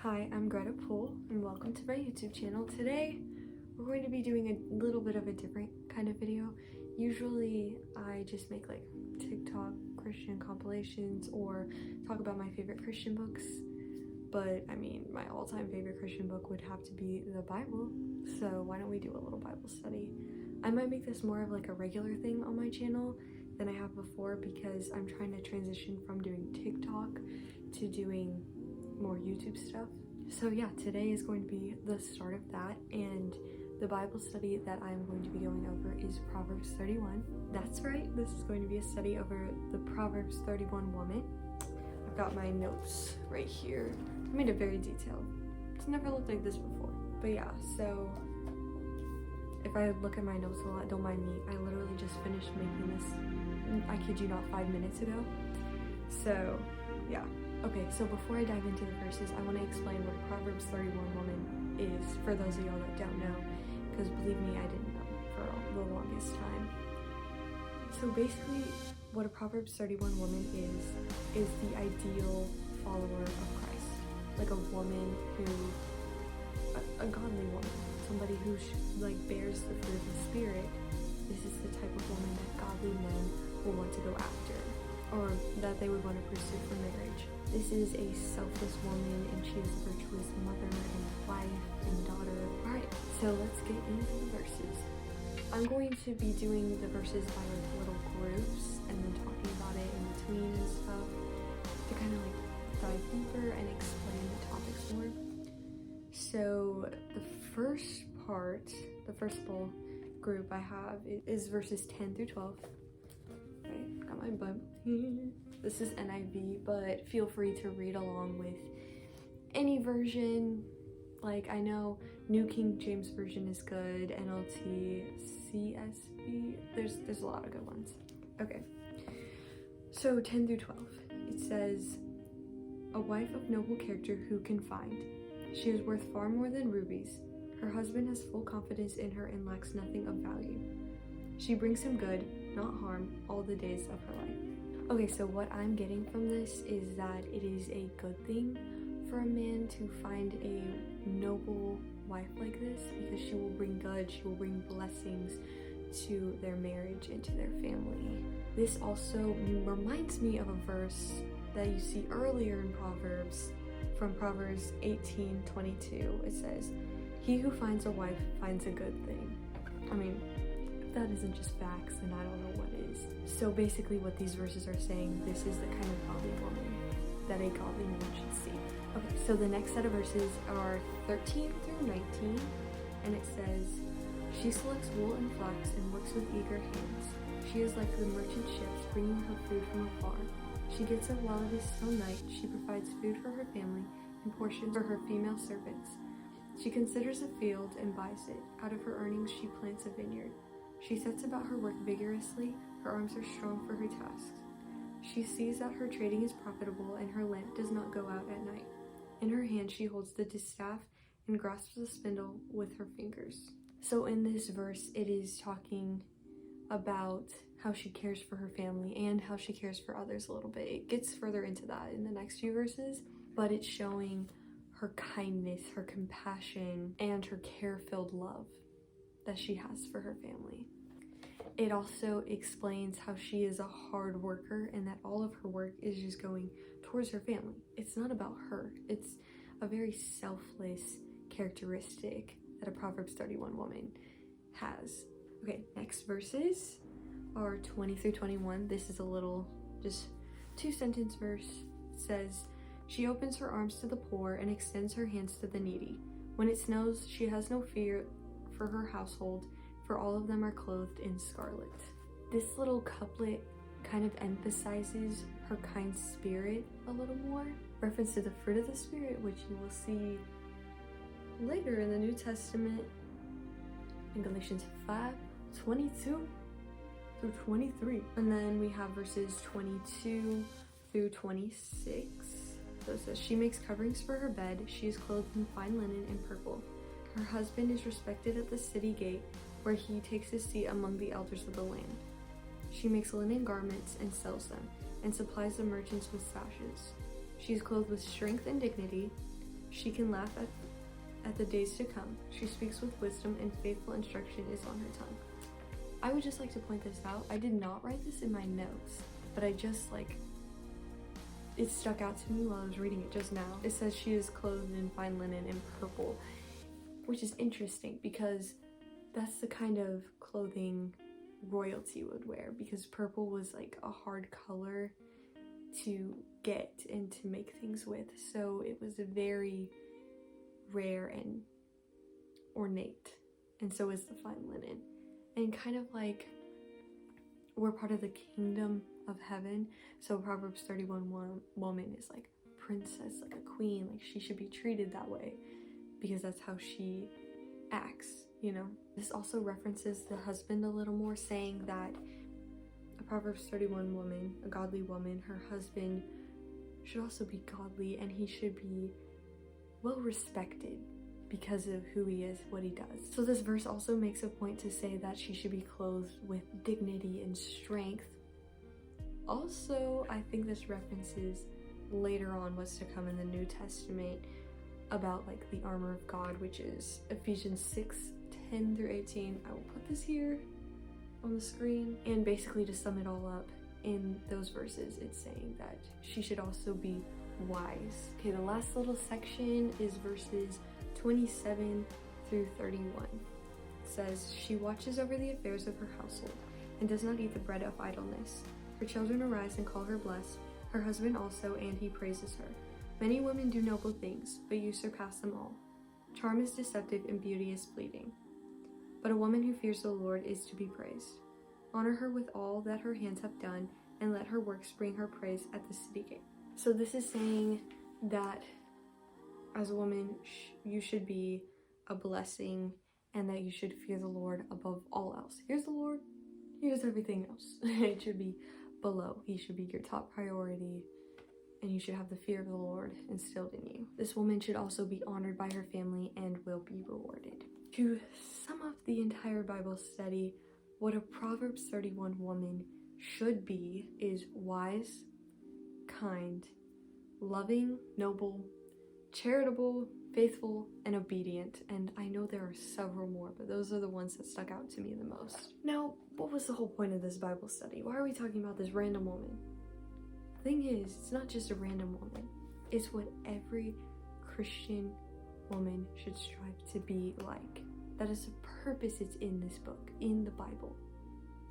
Hi, I'm Greta Poole and welcome to my YouTube channel. Today we're going to be doing a little bit of a different kind of video. Usually I just make like TikTok Christian compilations or talk about my favorite Christian books, but I mean my all-time favorite Christian book would have to be the Bible, so why don't we do a little Bible study. I might make this more of like a regular thing on my channel than I have before because I'm trying to transition from doing TikTok to doing more YouTube stuff. So yeah, today is going to be the start of that, and the Bible study that I'm going to be going over is Proverbs 31. That's right, this is going to be a study over the Proverbs 31 woman. I've got my notes right here. I made it very detailed. It's never looked like this before. But yeah, so if I look at my notes a lot, don't mind me. I literally just finished making this, I kid you not, 5 minutes ago. So yeah. Okay, so before I dive into the verses, I want to explain what a Proverbs 31 woman is for those of y'all that don't know, because believe me, I didn't know for the longest time. So basically, what a Proverbs 31 woman is the ideal follower of Christ. Like a woman who, a godly woman, somebody who like bears the fruit of the Spirit. This is the type of woman that godly men will want to go after, or that they would want to pursue for marriage. This is a selfless woman, and she is a virtuous mother and wife and daughter. Alright, so let's get into the verses. I'm going to be doing the verses by like little groups and then talking about it in between and stuff to kind of like dive deeper and explain the topics more. So the first part, the first little group I have is verses 10 through 12. Right, got my Bible here. This is NIV, but feel free to read along with any version. Like, I know New King James Version is good, NLT, CSB, there's a lot of good ones. Okay, so 10 through 12, it says, "A wife of noble character who can find? She is worth far more than rubies. Her husband has full confidence in her and lacks nothing of value. She brings him good, not harm, all the days of her life." Okay, so what I'm getting from this is that it is a good thing for a man to find a noble wife like this, because she will bring good, she will bring blessings to their marriage and to their family. This also reminds me of a verse that you see earlier in Proverbs, from Proverbs 18:22. It says, "He who finds a wife finds a good thing." I mean, if that isn't just facts, then I don't know what is. So basically what these verses are saying, this is the kind of godly woman that a godly man should see. Okay, so the next set of verses are 13 through 19, and it says, "She selects wool and flax and works with eager hands. She is like the merchant ships bringing her food from afar. She gets up while it is still night. She provides food for her family and portions for her female servants. She considers a field and buys it. Out of her earnings she plants a vineyard. She sets about her work vigorously. Her arms are strong for her tasks. She sees that her trading is profitable and her lamp does not go out at night. In her hand she holds the distaff and grasps the spindle with her fingers." So in this verse, it is talking about how she cares for her family and how she cares for others a little bit. It gets further into that in the next few verses, but it's showing her kindness, her compassion, and her care-filled love that she has for her family. It also explains how she is a hard worker and that all of her work is just going towards her family. It's not about her. It's a very selfless characteristic that a Proverbs 31 woman has. Okay, next verses are 20 through 21. This is a little, just 2-sentence verse. It says, "She opens her arms to the poor and extends her hands to the needy. When it snows, she has no fear for her household, for all of them are clothed in scarlet." This little couplet kind of emphasizes her kind spirit a little more. Reference to the fruit of the Spirit, which you will see later in the New Testament in Galatians 5:22 through 23. And then we have verses 22 through 26. So it says, "She makes coverings for her bed. She is clothed in fine linen and purple. Her husband is respected at the city gate, where he takes his seat among the elders of the land. She makes linen garments and sells them, and supplies the merchants with sashes. She is clothed with strength and dignity. She can laugh at the days to come. She speaks with wisdom, and faithful instruction is on her tongue. I would just like to point this out. I did not write this in my notes, but I just it stuck out to me while I was reading it just now. It says she is clothed in fine linen and purple, which is interesting because that's the kind of clothing royalty would wear, because purple was like a hard color to get and to make things with. So it was very rare and ornate, and so is the fine linen. And kind of like we're part of the kingdom of heaven, so Proverbs 31 woman is like a princess, like a queen, like she should be treated that way because that's how she acts, you know. This also references the husband a little more, saying that a Proverbs 31 woman, a godly woman, her husband should also be godly, and he should be well respected because of who he is, what he does. So this verse also makes a point to say that she should be clothed with dignity and strength. Also, I think this references later on what's to come in the New Testament about like the armor of God, which is Ephesians 6:10 through 18. I will put this here on the screen. And basically, to sum it all up, in those verses it's saying that she should also be wise. Okay, the last little section is verses 27 through 31. It says, she watches over the affairs of her household and does not eat the bread of idleness. Her children arise and call her blessed, her husband also, and he praises her. Many women do noble things, but you surpass them all. Charm is deceptive and beauty is fleeting, but a woman who fears the Lord is to be praised. Honor her with all that her hands have done, and let her works bring her praise at the city gate. So this is saying that as a woman, you should be a blessing, and that you should fear the Lord above all else. Here's the Lord, here's everything else. It should be below. He should be your top priority, and you should have the fear of the Lord instilled in you. This woman should also be honored by her family and will be rewarded. To sum up the entire Bible study, what a Proverbs 31 woman should be is wise, kind, loving, noble, charitable, faithful, and obedient. And I know there are several more, but those are the ones that stuck out to me the most. Now, what was the whole point of this Bible study? Why are we talking about this random woman? The thing is, it's not just a random woman. It's what every Christian woman should strive to be like. That is the purpose it's in this book, in the Bible.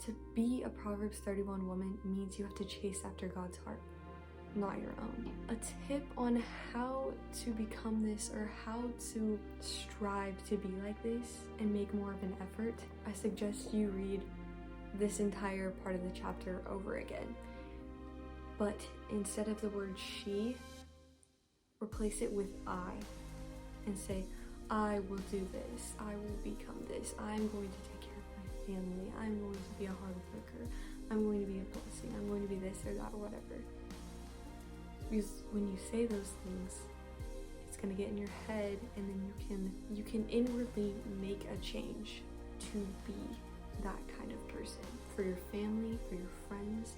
To be a Proverbs 31 woman means you have to chase after God's heart, not your own. A tip on how to become this, or how to strive to be like this and make more of an effort, I suggest you read this entire part of the chapter over again. But instead of the word she, replace it with I, and say, I will do this, I will become this, I'm going to take care of my family, I'm going to be a hard worker, I'm going to be a blessing, I'm going to be this or that or whatever. Because when you say those things, it's going to get in your head, and then you can inwardly make a change to be that kind of person. For your family, for your friends,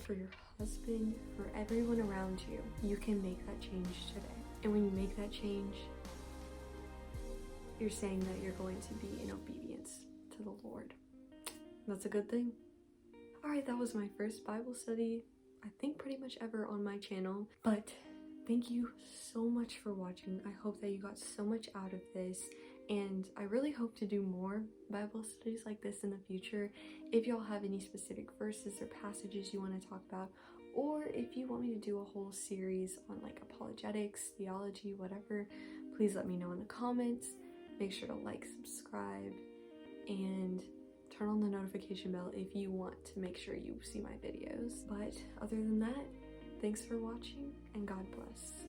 for your husband, for everyone around you, you can make that change today. And when you make that change, you're saying that you're going to be in obedience to the Lord. That's a good thing. Alright, that was my first Bible study, I think pretty much ever on my channel. But thank you so much for watching. I hope that you got so much out of this, and I really hope to do more Bible studies like this in the future. If y'all have any specific verses or passages you want to talk about, or if you want me to do a whole series on like apologetics, theology, whatever, please let me know in the comments. Make sure to like, subscribe, and turn on the notification bell if you want to make sure you see my videos. But other than that, thanks for watching, and God bless.